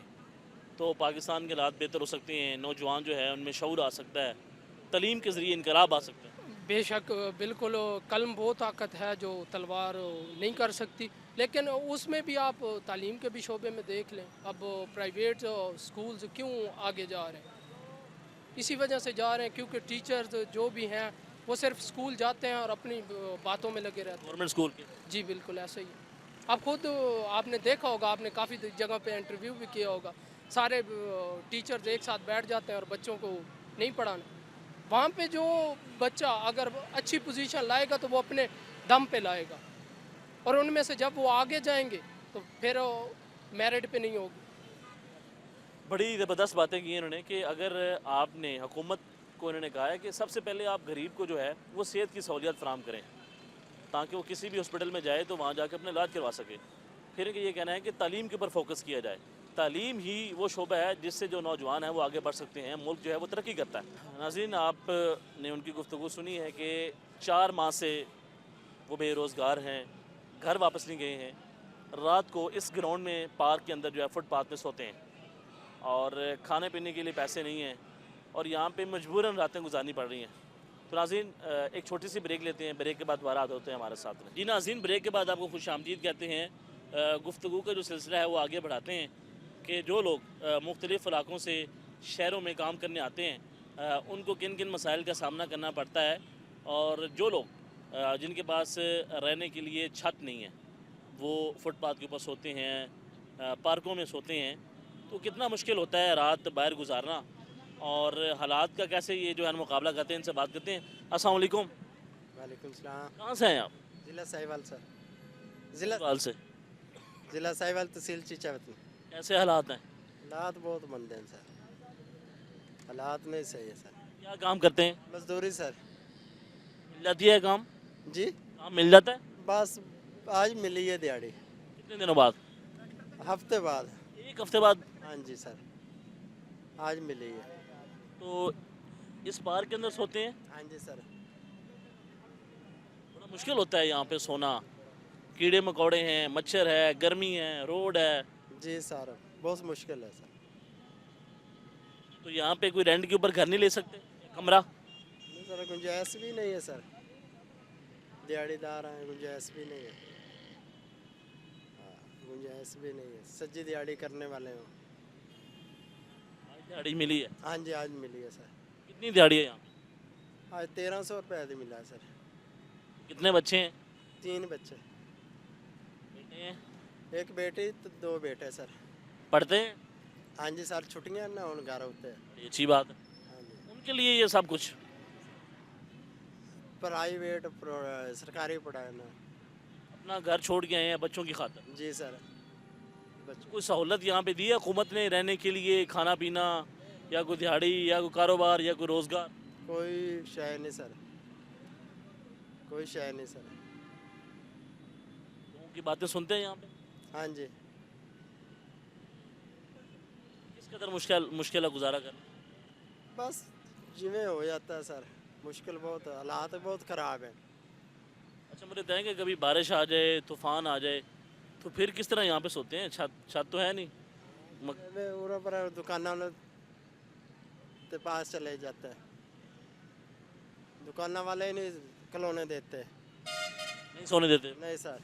तो पाकिस्तान के हालात बेहतर हो सकते हैं, नौजवान जो है उनमें शऊर आ सकता है, तालीम के ज़रिए इनकलाब आ सकता है? बेशक बिल्कुल, कलम वो ताकत है जो तलवार नहीं कर सकती, लेकिन उसमें भी आप तालीम के भी शोबे में देख लें, अब प्राइवेट स्कूल्स क्यों आगे जा रहे हैं, इसी वजह से जा रहे हैं क्योंकि टीचर्स जो भी हैं वो सिर्फ स्कूल जाते हैं और अपनी बातों में लगे रहते हैं। गवर्नमेंट स्कूल के? जी बिल्कुल ऐसे ही है। आप खुद आपने देखा होगा, आपने काफ़ी जगह पे इंटरव्यू भी किया होगा, सारे टीचर्स एक साथ बैठ जाते हैं और बच्चों को नहीं पढ़ाना। वहाँ पे जो बच्चा अगर अच्छी पोजीशन लाएगा तो वो अपने दम पे लाएगा, और उनमें से जब वो आगे जाएंगे तो फिर मेरिट पे नहीं होगी। बड़ी ज़बरदस्त बातें की इन्होंने कि अगर आपने हुकूमत को, इन्होंने कहा है कि सबसे पहले आप गरीब को जो है वो सेहत की सहूलियत फ़राम करें ताकि वो किसी भी हॉस्पिटल में जाए तो वहाँ जाकर अपना इलाज करवा सके। फिर ये कहना है कि तालीम के ऊपर फोकस किया जाए, तालीम ही वो शोबा है जिससे जो नौजवान हैं वो आगे बढ़ सकते हैं, मुल्क जो है वो तरक्की करता है। नाज़रीन, आपने उनकी गुफ्तगू सुनी है कि 4 माह से वो बेरोज़गार हैं, घर वापस नहीं गए हैं, रात को इस ग्राउंड में पार्क के अंदर जो है फुटपाथ पे सोते हैं और खाने पीने के लिए पैसे नहीं हैं और यहाँ पे मजबूरन रातें गुजारनी पड़ रही हैं। तो नाज़रीन, एक छोटी सी ब्रेक लेते हैं, ब्रेक के बाद दोबारा आते होते हैं हमारे साथ में। जी नाज़रीन, ब्रेक के बाद आपको खुशामदीद कहते हैं। गुफ्तगू का जो सिलसिला है वो आगे बढ़ाते हैं कि जो लोग मुख्तलिफ़ इलाकों से शहरों में काम करने आते हैं उनको किन किन मसाइल का सामना करना पड़ता है, और जो लोग जिनके पास रहने के लिए छत नहीं है वो फुटपाथ के ऊपर सोते हैं, पार्कों में सोते हैं, तो कितना मुश्किल होता है रात बाहर गुजारना, और हालात का कैसे ये जो है मुकाबला करते हैं। इनसे बात करते हैं। अस्सलाम वालेकुम। वालेकुम सलाम। कहाँ से हैं आप? ज़िला साहिवाल सर। साहिवाल से? ज़िला साहिवाल तहसील चीचावती। कैसे हालात हैं? हालात बहुत मंदे हैं सर, हालात नहीं सही है सर। क्या काम करते हैं? मजदूरी सर। मिल जाती है काम? जी काम मिल जाता है? बस आज मिली है दिहाड़ी, कितने दिनों बाद? हफ्ते बाद। एक हफ्ते बाद। हाँ जी सर, आज मिली है। तो इस पार्क के अंदर सोते हैं? हाँ जी सर। बड़ा मुश्किल होता है यहाँ पे सोना, कीड़े मकोड़े हैं, मच्छर है, गर्मी है, रोड है। जी सर, बहुत मुश्किल है सर। तो यहाँ पे कोई रेंट के ऊपर घर नहीं ले सकते, कमरा? नहीं सर, गुंजाइश भी नहीं है सर, दिहाड़ीदार हैं, गुंजाइश भी नहीं है। हाँ, गुंजाइश भी नहीं है, सज्जी दिहाड़ी करने वाले हो। दिहाड़ी मिली है? हाँ जी आज मिली है सर। कितनी दिहाड़ी है यहाँ? आज 1300 रुपये आज मिला है सर। कितने बच्चे हैं? 3 बच्चे, बेटे हैं? एक बेटी तो 2 बेटे सर। पढ़ते हैं? हाँ जी सर, छुट्टियाँ ना उन घर होते हैं। ये अच्छी बात है, हाँ जी, उनके लिए ये सब कुछ। प्राइवेट सरकारी पढ़ाई ना। अपना घर छोड़ के आए हैं बच्चों की खातिर। जी सर, बच्चों कोई सहूलत यहाँ पे दी है हुकूमत ने रहने के लिए, खाना पीना, या कोई दिहाड़ी, या कोई कारोबार, या कोई रोज़गार? कोई शय नहीं सर, कोई शय नहीं सर। लोगों की बातें सुनते हैं यहाँ पे? हाँ जी, किस कदर मुश्किल है गुजारा करना? बस जिमें हो जाता है सर, मुश्किल बहुत है, हालात बहुत ख़राब हैं। अच्छा मुझे बताएं कि कभी बारिश आ जाए, तूफान आ जाए, तो फिर किस तरह यहाँ पे सोते हैं? छत तो है नहीं। पूरा पर दुकानों के पास चले जाते हैं, दुकान वाले ही नहीं खिलौने देते। नहीं सोने देते? नहीं सर,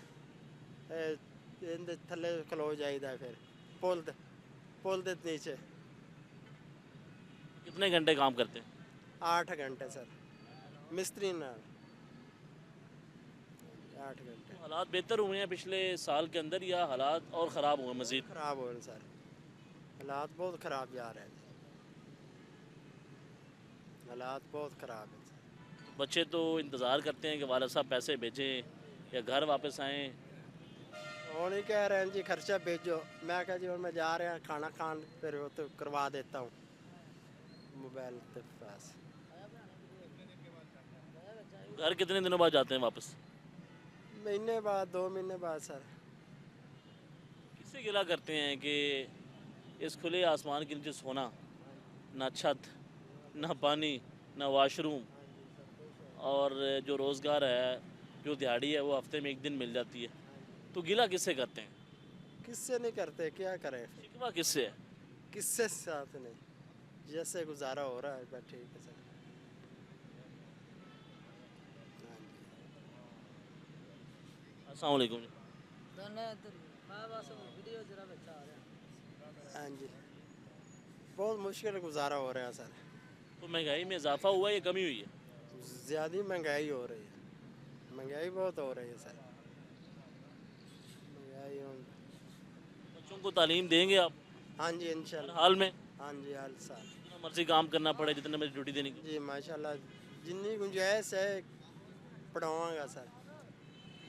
इनके थले खलो जाइदा, फिर पुल दे नीचे। कितने घंटे काम करते हैं? 8 घंटे सर, मिस्त्री ना 8 घंटे। हालात बेहतर हुए हैं पिछले साल के अंदर, या हालात और ख़राब हुए मज़ीद? ख़राब हो रहे सर, हालात बहुत ख़राब जा रहे हैं, हालात बहुत ख़राब है। बच्चे तो इंतज़ार करते हैं कि वालिद साहब पैसे भेजें या घर वापस आएँ। वो नहीं कह रहे हैं जी खर्चा भेजो, मैं कहा जी और मैं जा रहा खाना खान, फिर वो तो करवा देता हूँ मोबाइल के पास। घर कितने दिनों बाद जाते हैं वापस? महीने बाद, 2 महीने बाद सर। किससे गिला करते हैं कि इस खुले आसमान के नीचे सोना, ना छत, ना पानी, ना वॉशरूम, और जो रोज़गार है, जो दिहाड़ी है, वो हफ्ते में 1 दिन मिल जाती है, तो गिला किससे करते हैं? किससे नहीं करते, क्या करें, शिकवा किससे है? किससे साथ नहीं, जैसे गुजारा हो रहा है बस ठीक है सर। अस्सलाम वालेकुम जी। हाँ जी, बहुत मुश्किल गुजारा हो रहा है सर। तो महंगाई में इजाफा हुआ या कमी हुई है? ज़्यादा महंगाई हो रही है, महंगाई बहुत हो रही है सर, महंगाई बच्चों को तालीम देंगे आप? हाँ जी हर इंशाल्लाह। हाल में? हाँ जी हर साल। जितना मर्जी काम करना पड़े, जितने मर्जी ड्यूटी देने की? जी माशाल्लाह, जितनी गुंजाइश है पढ़ाऊँगा सर।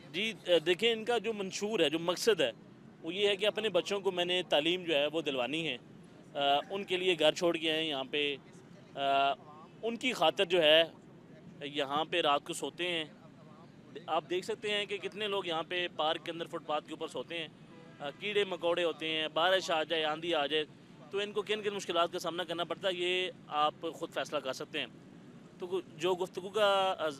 जी देखिए, इनका जो मंशूर है, जो मकसद है, वो ये है कि अपने बच्चों को मैंने तालीम जो है वो दिलवानी है। उनके लिए घर छोड़ के आए यहाँ पे, उनकी खातिर जो है यहाँ पे रात को सोते हैं। आप देख सकते हैं कि कितने लोग यहाँ पे पार्क के अंदर फुटपाथ के ऊपर सोते हैं। कीड़े मकोड़े होते हैं, बारिश आ जाए, आंधी आ जाए, तो इनको किन किन मुश्किलात का सामना करना पड़ता है, ये आप ख़ुद फैसला कर सकते हैं। तो जो गुफ्तगू का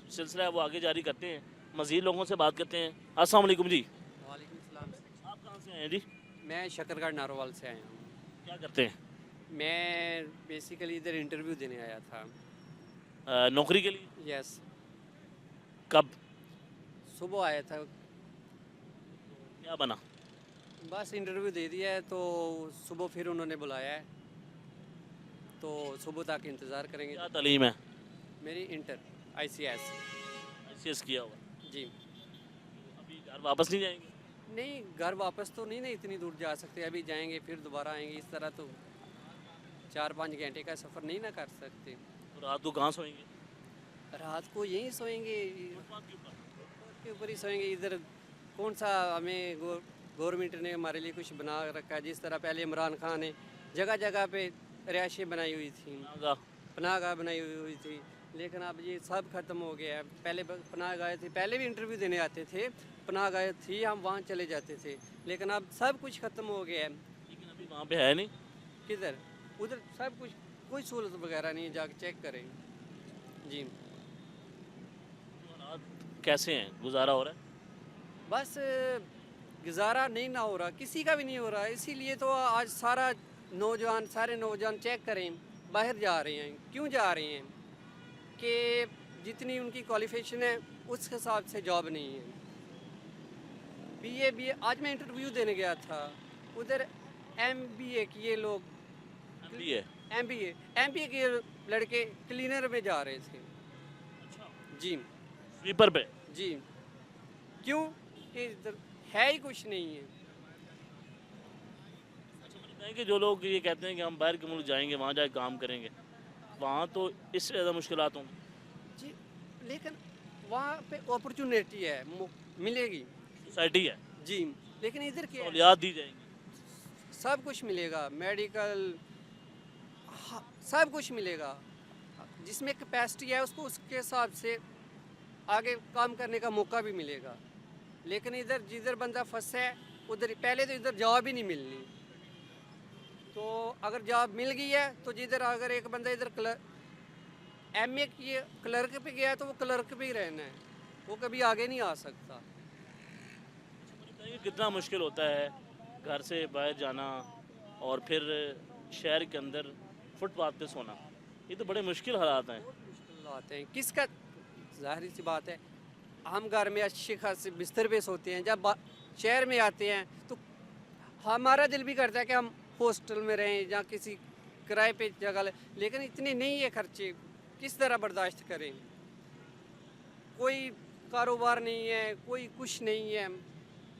सिलसिला है वो आगे जारी करते हैं, मज़ीद लोगों से बात करते हैं। अस्सलाम वालेकुम जी। वालेकुम सलाम। आप कहाँ से आए हैं जी? मैं शकरगढ़ नारोवाल से आया हूँ। क्या करते हैं? मैं बेसिकली इधर इंटरव्यू देने आया था। नौकरी के लिए? यस। कब? सुबह आया था। क्या बना? बस इंटरव्यू दे दिया है, तो सुबह फिर उन्होंने बुलाया है, तो सुबह तक इंतज़ार करेंगे। क्या तालीम है? मेरी इंटर ICS। ICS किया हुआ जी। अभी घर वापस नहीं जाएंगे? नहीं, घर वापस तो नहीं, इतनी दूर जा सकते, अभी जाएंगे फिर दोबारा आएंगे, इस तरह तो 4-5 घंटे का सफ़र नहीं ना कर सकते। तो रात को कहाँ सोएंगे? रात को यहीं सोएंगे, के ऊपर ही सोएंगे। इधर कौन सा हमें गवर्नमेंट ने हमारे लिए कुछ बना रखा है। जिस तरह पहले इमरान खान ने जगह जगह पे रिहायशें बनाई हुई थी, पनाहगाह बनाई हुई थी, लेकिन अब ये सब खत्म हो गया है। पहले पनाहगाह थी, पहले भी इंटरव्यू देने आते थे, पनाहगाह थी, हम वहाँ चले जाते थे, लेकिन अब सब कुछ खत्म हो गया है। लेकिन अभी वहाँ पे है नहीं। किधर? उधर सब कुछ, कोई सहूलत वगैरह नहीं है, जाके चेक करें जी। कैसे हैं, गुजारा हो रहा है? बस गुजारा नहीं ना हो रहा, किसी का भी नहीं हो रहा। इसीलिए तो आज सारे नौजवान चेक करें, बाहर जा रहे हैं। क्यों जा रहे हैं? कि जितनी उनकी क्वालिफिकेशन है उस हिसाब से जॉब नहीं है। बीए आज मैं इंटरव्यू देने गया था, उधर एमबीए किए लोग, एमबीए के लड़के क्लीनर में जा रहे थे जी, स्वीपर पे जी। क्यों? कि इधर है ही कुछ नहीं है। है कि जो लोग ये कहते हैं कि हम बाहर के मुल्क जाएंगे, वहाँ जाके काम करेंगे, वहाँ तो इससे ज़्यादा मुश्किलात होंगी जी, लेकिन वहाँ पे अपॉर्चुनिटी है, मिलेगी, सोसाइटी है जी। लेकिन इधर क्या है? सहूलियात दी जाएंगी, सब कुछ मिलेगा, मेडिकल सब कुछ मिलेगा। जिसमें कैपेसिटी है उसको उसके हिसाब से आगे काम करने का मौका भी मिलेगा। लेकिन इधर जिधर बंदा फंसा है उधर पहले तो इधर जॉब ही नहीं मिलनी। तो अगर जॉब मिल गई है तो जिधर अगर एक बंदा इधर एमए किए क्लर्क पे गया तो वो क्लर्क पे ही रहना है, वो कभी आगे नहीं आ सकता। कितना मुश्किल होता है घर से बाहर जाना और फिर शहर के अंदर फुटपाथ पे सोना, ये तो बड़े मुश्किल हालात हैं। मुश्किल आते हैं किसका, जाहिर सी बात है, हम घर में अच्छे खासे बिस्तर पे सोते हैं, जब शहर में आते हैं तो हमारा दिल भी करता है कि हम हॉस्टल में रहें या किसी किराए पे जगह लें, लेकिन इतने नहीं है खर्चे, किस तरह बर्दाश्त करें। कोई कारोबार नहीं है, कोई कुछ नहीं है,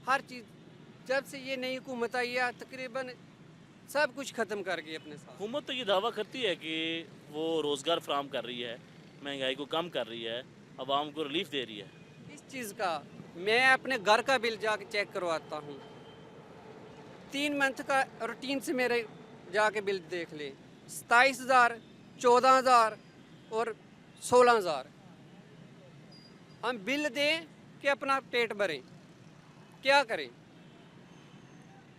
हर चीज़ जब से ये नई हुकूमत आई है तकरीबन सब कुछ ख़त्म कर गई अपने साथ। हुकूमत तो ये दावा करती है कि वो रोज़गार फराहम कर रही है, महंगाई को कम कर रही है, आवाम को रिलीफ दे रही है। इस चीज़ का मैं अपने घर का बिल जाके चेक करवाता हूँ, 3 मंथ का रूटीन से मेरे जाके बिल देख ले, 27,000, 14,000 और 16,000 हम बिल दें कि अपना पेट भरें, क्या करें?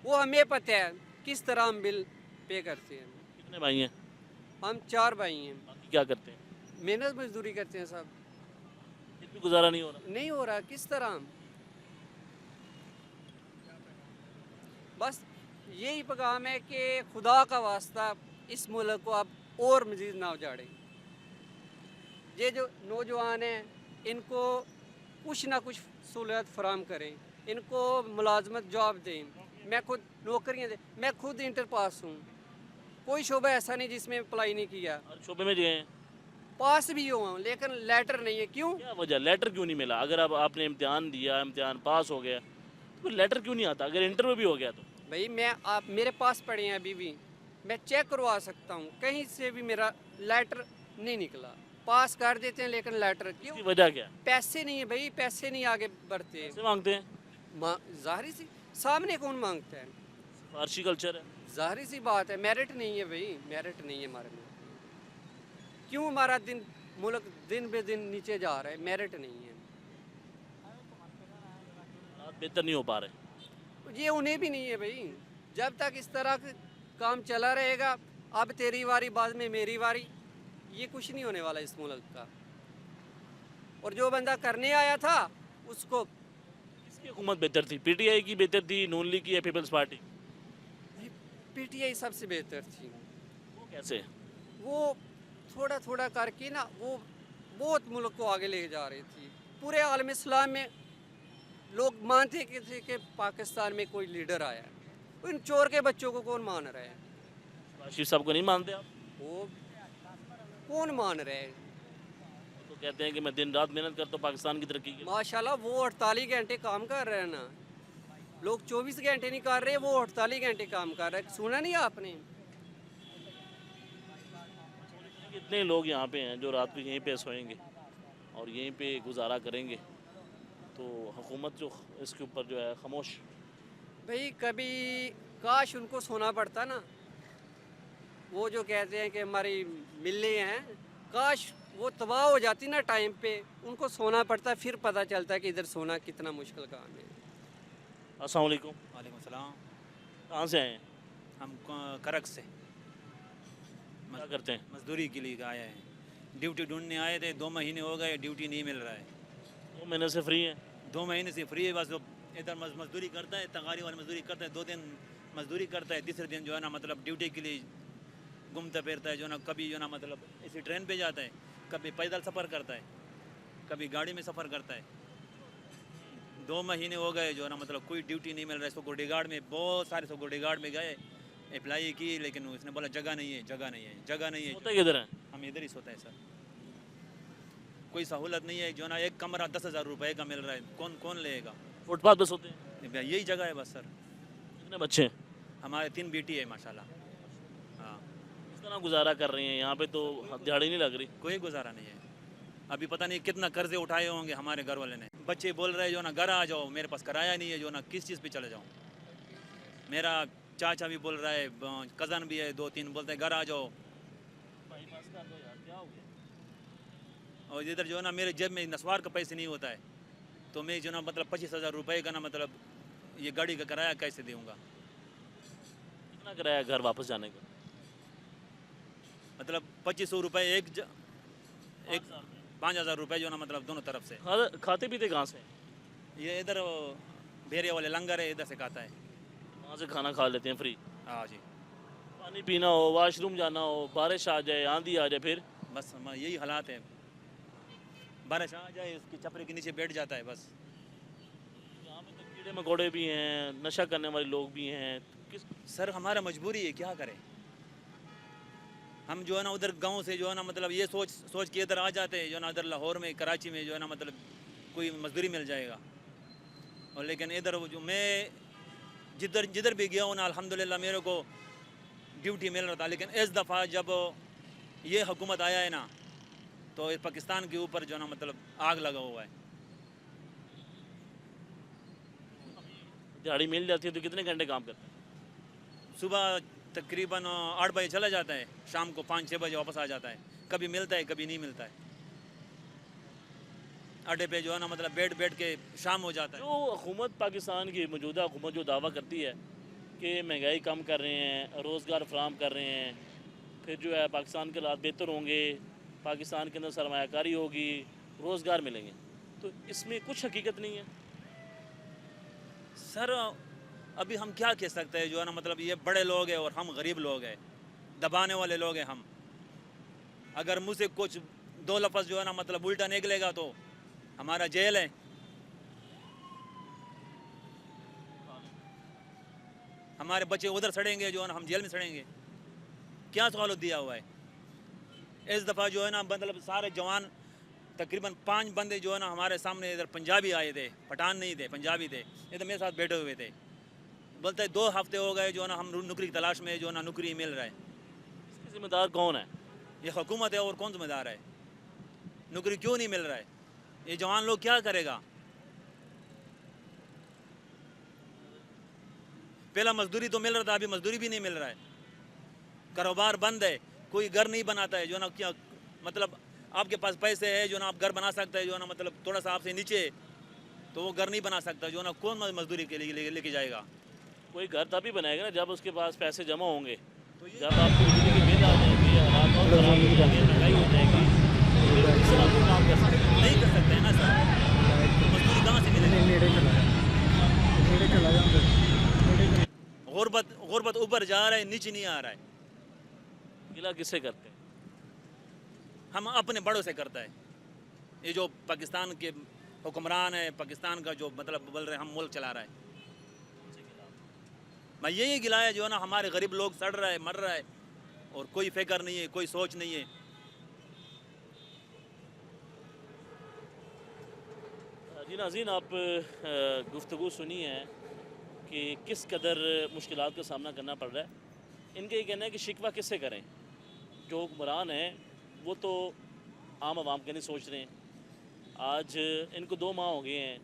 वो हमें पता है किस तरह हम बिल पे करते हैं। कितने भाई हैं? हम 4 भाई हैं। बाकी क्या करते हैं? मेहनत मजदूरी करते हैं सब। फिर भी गुजारा नहीं हो रहा। नहीं हो रहा, किस तरह? बस यही पैगाम है कि खुदा का वास्ता इस मुल्क को अब और मज़ीद ना उजाड़े। ये जो नौजवान हैं इनको कुछ ना कुछ सहूलियत फराम करें, इनको मुलाजमत जॉब दें। मैं खुद नौकरियाँ दें, मैं खुद इंटर पास हूँ, कोई शोबा ऐसा नहीं जिसमें अप्लाई नहीं किया। और शोबे में गए हैं, पास भी हुआ हूँ, लेकिन लेटर नहीं है। क्यों? क्या वजह, लेटर क्यों नहीं मिला? अगर अब आपने इम्तिहान दिया, इम्तिहान पास हो गया तो लेटर क्यों नहीं आता? अगर इंटरव्यू भी हो गया तो भाई आप मेरे पास पढ़े हैं अभी भी, मैं चेक करवा सकता हूँ, कहीं से भी मेरा लेटर नहीं निकला। पास कर देते हैं लेकिन लेटर क्यों? वजह क्या? पैसे नहीं है भाई, पैसे नहीं आगे बढ़ते। पैसे मांगते हैं, जाहिर सी सामने कौन मांगता है? फारसी कल्चर है, जाहिर सी बात है, मेरिट नहीं है भाई, मेरिट नहीं है हमारे में। क्यों हमारा मुल्क दिन बे दिन नीचे जा रहा है? मेरिट नहीं है, बेहतर नहीं हो पा रहे। ये उन्हें भी नहीं है भाई। जब तक इस तरह का काम चला रहेगा, अब तेरी बारी बाद में मेरी बारी, ये कुछ नहीं होने वाला इस मुल्क का। और जो बंदा करने आया था उसको, किसकी हुकूमत बेहतर थी? पीटीआई की बेहतर थी, नून लीग की या पीपल्स पार्टी? पीटीआई सबसे बेहतर थी। वो कैसे? वो थोड़ा थोड़ा करके ना वो बहुत मुल्क को आगे ले जा रही थी। पूरे आलम इस्लाम में लोग मानते थे कि पाकिस्तान में कोई लीडर आया है। इन चोर के बच्चों को कौन मान रहा है? आशिफ साहब को नहीं मानते आप? वो कौन मान रहे हैं? तो कहते हैं कि मैं दिन रात मेहनत करता हूँ पाकिस्तान की तरक्की के लिए। माशाल्लाह वो 48 घंटे काम कर रहे हैं ना, लोग 24 घंटे नहीं कर रहे, वो 48 घंटे काम कर रहे हैं। सुना नहीं आपने? कितने लोग यहाँ पे हैं जो रात को यहीं पे सोएंगे और यहीं पे गुजारा करेंगे, तो हुकूमत जो इसके ऊपर जो है खामोश भाई कभी काश उनको सोना पड़ता ना, वो जो कहते हैं कि हमारी मिलें हैं, काश वो तबाह हो जाती ना टाइम पे, उनको सोना पड़ता, फिर पता चलता है कि इधर सोना कितना मुश्किल काम है। अस्सलाम वालेकुम। वालेकुम सलाम। कहाँ से आए हैं? हम करक से क्या करते हैं? मजदूरी के लिए आए हैं। ड्यूटी ढूंढने आए थे, 2 महीने हो गए, ड्यूटी नहीं मिल रहा है। 2 महीने से फ्री हैं? 2 महीने से फ्री है, बस वो इधर मजदूरी करता है, तगारी वाली मजदूरी करता है, 2 दिन मजदूरी करता है, तीसरे दिन जो है ना मतलब ड्यूटी के लिए घूमता फिरता है, जो ना कभी जो ना मतलब इसी ट्रेन पे जाता है, कभी पैदल सफ़र करता है, कभी गाड़ी में सफ़र करता है। 2 महीने हो गए जो ना मतलब कोई ड्यूटी नहीं मिल रहा है। सिक्योरिटी गार्ड में बहुत सारे सिक्योरिटी गार्ड में गए, अप्लाई की, लेकिन उसने बोला जगह नहीं है, जगह नहीं है, जगह नहीं है। होता किधर है? हम इधर ही सोते हैं सर। कोई सहूलत नहीं है, जो ना एक कमरा 10,000 रुपये का मिल रहा है, कौन कौन लेगा? फुटपाथ पे सोते हैं? यही जगह है बस सर। कितने बच्चे हैं? हमारे 3 बेटी है माशाल्लाह। हाँ, किस तरह गुजारा कर रही हैं? यहाँ पे तो दिहाड़ी नहीं लग रही। कोई गुजारा नहीं है। अभी पता नहीं कितना कर्जे उठाए होंगे हमारे घर वाले ने। बच्चे बोल रहे हैं जो ना घर आ जाओ, मेरे पास किराया नहीं है, जो ना किस चीज़ पे चले जाऊँ। मेरा चाचा भी बोल रहा है, कज़न भी है 2-3, बोलते हैं घर आ जाओ। और इधर जो है ना मेरे जेब में नस्वार का पैसे नहीं होता है, तो मैं जो ना मतलब 25,000 रुपये का ना मतलब ये गाड़ी का किराया कैसे दूँगा? कितना किराया घर वापस जाने का? मतलब 2500 रुपये एक 5,000 रुपये जो ना मतलब दोनों तरफ से। खाते पीते कहाँ से? ये इधर भेड़िया वाले लंगर है, इधर से खाता है, वहाँ से खाना खा लेते हैं फ्री? हाँ जी। पानी पीना हो, वाशरूम जाना हो, बारिश आ जाए, आंधी आ जाए, फिर बस यही हालात है। बारिश आ जाए उसकी छपरे के नीचे बैठ जाता है बस। यहाँ पे तो कीड़े मकोड़े भी हैं, नशा करने वाले लोग भी हैं। सर हमारा मजबूरी है, क्या करें? हम जो है ना उधर गांव से जो है ना मतलब ये सोच के इधर आ जाते हैं, जो ना इधर लाहौर में, कराची में जो है ना मतलब कोई मजदूरी मिल जाएगा। और लेकिन इधर जो मैं जिधर भी गया हूँ ना अल्हम्दुलिल्लाह मेरे को ड्यूटी मिल रहा था। लेकिन इस दफ़ा जब ये हुकूमत आया है ना, तो इस पाकिस्तान के ऊपर जो ना मतलब आग लगा हुआ है। दिहाड़ी मिल जाती है तो कितने घंटे काम करते हैं? सुबह तकरीबन 8 बजे चला जाता है, शाम को 5-6 बजे वापस आ जाता है। कभी मिलता है, कभी नहीं मिलता है। अड्डे पे जो है ना मतलब बैठ के शाम हो जाता है। जो हुकूमत पाकिस्तान की मौजूदा हुकूमत जो दावा करती है कि महंगाई कम कर रहे हैं, रोज़गार फराहम कर रहे हैं, फिर जो है पाकिस्तान के हालात बेहतर होंगे, पाकिस्तान के अंदर सरमायाकारी होगी, रोज़गार मिलेंगे, तो इसमें कुछ हकीकत नहीं है। सर अभी हम क्या कह सकते हैं, जो है ना मतलब ये बड़े लोग हैं और हम गरीब लोग हैं, दबाने वाले लोग हैं हम। अगर मुझसे कुछ 2 लफ्ज़ जो है ना मतलब उल्टा निकलेगा तो हमारा जेल है। हमारे बच्चे उधर सड़ेंगे, जो है ना हम जेल में सड़ेंगे। क्या सहूलत दिया हुआ है? इस दफ़ा जो है ना मतलब सारे जवान तकरीबन 5 बंदे जो है ना हमारे सामने इधर पंजाबी आए थे, पठान नहीं थे, पंजाबी थे, इधर मेरे साथ बैठे हुए थे। बोलते हैं 2 हफ्ते हो गए जो है ना हम नौकरी की तलाश में, जो है ना नौकरी मिल रहा है। इसकी जिम्मेदार कौन है? ये हुकूमत है, और कौन जिम्मेदार है? नौकरी क्यों नहीं मिल रहा है? ये जवान लोग क्या करेगा? पहला मजदूरी तो मिल रहा था, अभी मजदूरी भी नहीं मिल रहा है। कारोबार बंद है, कोई घर नहीं बनाता है। जो ना क्या मतलब आपके पास पैसे है, जो ना आप घर बना सकते हैं, जो ना मतलब थोड़ा सा आपसे नीचे तो वो घर नहीं बना सकता। जो ना कौन मजदूरी के लिए लेके जाएगा? कोई घर तभी बनाएगा ना जब उसके पास पैसे जमा होंगे। तो जब आपको बिजली के बिल आ जाएंगे, हालात और खराब हो जाएंगे, महंगाई हो जाएगी, फिर किस तरह कोई काम कर सकते हैं? नहीं कर सकते हैं ना सर। तो मजदूरी कहाँ से मिलेगी? गुर्बत ऊपर जा रहा है, नीचे नहीं आ रहा है। गिला किससे करते हैं? हम अपने बड़ों से करता है। ये जो पाकिस्तान के हुक्मरान है, पाकिस्तान का जो मतलब बोल रहे हैं हम मुल्क चला रहा है, मैं यही गिलाया जो है ना हमारे गरीब लोग सड़ रहा है, मर रहा है, और कोई फिक्र नहीं है, कोई सोच नहीं है। जी नाज़रीन, आप गुफ्तगू सुनी है कि किस कदर मुश्किलात का सामना करना पड़ रहा है। इनका ये कहना है कि शिकवा किससे करें? जो हुक्मरान हैं वो तो आम आवाम के नहीं सोच रहे हैं। आज इनको 2 माह हो गए हैं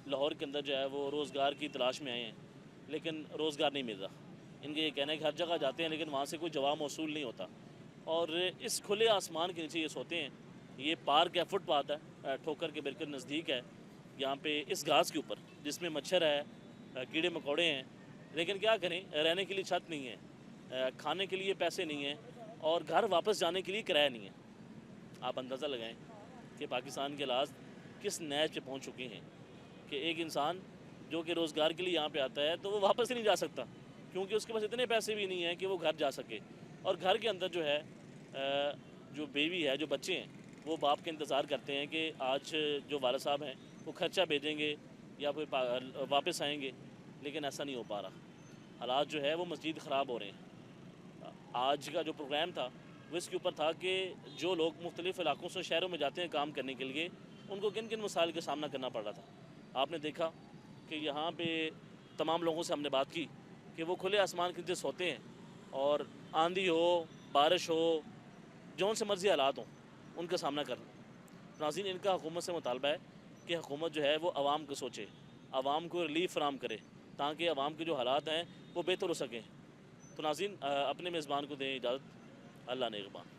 लाहौर के अंदर जो है वो रोज़गार की तलाश में आए हैं, लेकिन रोज़गार नहीं मिल रहा। इनका ये कहना है कि हर जगह जाते हैं लेकिन वहाँ से कोई जवाब मौसूल नहीं होता, और इस खुले आसमान के नीचे ये सोते हैं। ये पार्क है, फुटपाथ है, ठोकर के बिल्कुल नज़दीक है। यहाँ पे इस घास के ऊपर जिसमें मच्छर है, कीड़े मकोड़े हैं, लेकिन क्या करें, रहने के लिए छत नहीं है, खाने के लिए पैसे नहीं हैं, और घर वापस जाने के लिए किराया नहीं है। आप अंदाज़ा लगाएं कि पाकिस्तान के हालात किस नैज पे पहुँच चुके हैं कि एक इंसान जो कि रोज़गार के लिए यहाँ पे आता है तो वो वापस ही नहीं जा सकता, क्योंकि उसके पास इतने पैसे भी नहीं हैं कि वो घर जा सके। और घर के अंदर जो है, जो बेबी है, जो बच्चे हैं, वो बाप के इंतज़ार करते हैं कि आज जो वालिद साहब हैं वो खर्चा भेजेंगे या फिर वापस आएंगे, लेकिन ऐसा नहीं हो पा रहा। हालात जो है वो मज़ीद ख़राब हो रहे हैं। आज का जो प्रोग्राम था वो इसके ऊपर था कि जो लोग मुख्तलिफ़ इलाकों से शहरों में जाते हैं काम करने के लिए, उनको किन किन मसाइल का सामना करना पड़ रहा था। आपने देखा कि यहाँ पे तमाम लोगों से हमने बात की कि वो खुले आसमान के नीचे सोते हैं, और आंधी हो, बारिश हो, जौन से मर्ज़ी हालात हों, उनका सामना करना। नाज़रीन, इनका हुकूमत से मुतालबा है कि हुकूमत जो है वो आवाम को सोचे, आवाम को रिलीफ फराम करे, ताकि आवाम के जो हालात हैं वो बेहतर हो सकें। तो नाज़रीन, अपने मेज़बान को दें इजाज़त। अल्लाह नेगबान।